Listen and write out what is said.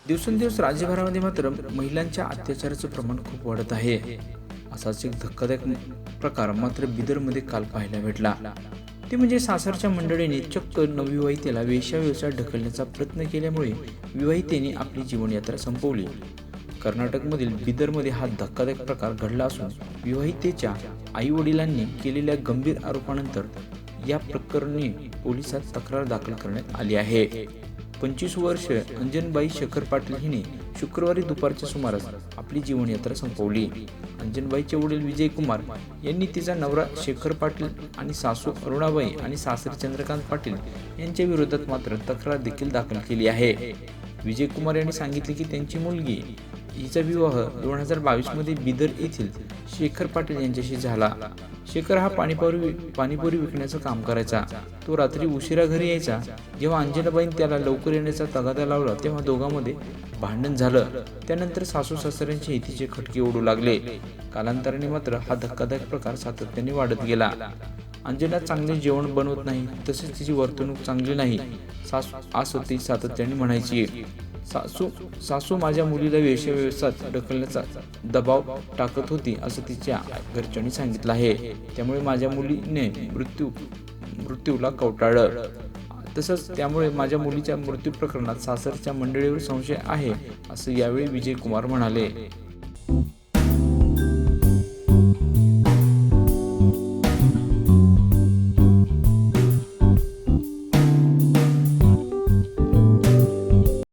दिवसेंदिवस राज्यभरामध्ये मात्र महिलांच्या अत्याचाराचं प्रमाण खूप वाढत आहे. असाच एक धक्कादायक प्रकार मात्र बिदरमध्ये काल पाहायला भेटला. ते म्हणजे सासरच्या मंडळीने चक्क नवविवाहितेला वेश्याव्यवसायात ढकलण्याचा प्रयत्न केल्यामुळे विवाहितेने आपली जीवनयात्रा संपवली. कर्नाटकमधील बिदरमध्ये हा धक्कादायक प्रकार घडला असून विवाहितेच्या आई वडिलांनी केलेल्या गंभीर आरोपानंतर या प्रकरणी पोलिसात तक्रार दाखल करण्यात आली आहे. 25 वर्ष अंजनबाई शेखर पाटील हिने शुक्रवारी दुपारच्या सुमारास आपली जीवनयात्रा संपवली. अंजनबाईचे वडील विजय कुमार यांनी तिचा नवरा शेखर पाटील आणि सासू अरुणाबाई आणि सासरे चंद्रकांत पाटील यांच्या विरोधात मात्र तक्रार देखील दाखल केली आहे. विजय कुमार यांनी सांगितले की त्यांची मुलगी हिचा विवाह 2022 मध्ये बिदर येथील शेखर पाटील यांच्याशी झाला. शेखर हा पाणीपुरी विकण्याचं काम करायचा. तो रात्री उशिरा घरी यायचा. जेव्हा अंजनाबाईंनी त्याला लवकर येण्याचा तगादा लावला तेव्हा दोघांमध्ये भांडण झालं. त्यानंतर सासू सासऱ्यांचे हितीचे खटके उडू लागले. कालांतराने मात्र हा धक्कादायक प्रकार सातत्याने वाढत गेला. अंजना चांगले जेवण बनवत नाही, तसेच तिची वर्तणूक चांगली नाही असं ती सातत्याने म्हणायची. सासू माझ्या मुलीला वेश्याव्यवसायात ढकलण्याचा दबाव टाकत होती असं तिच्या घरच्यांनी सांगितलं आहे. त्यामुळे माझ्या मुलीने मृत्यूला कवटाळलं. तसंच त्यामुळे माझ्या मुलीच्या मृत्यू प्रकरणात सासरच्या मंडळीवर संशय आहे असं यावेळी विजय कुमार म्हणाले.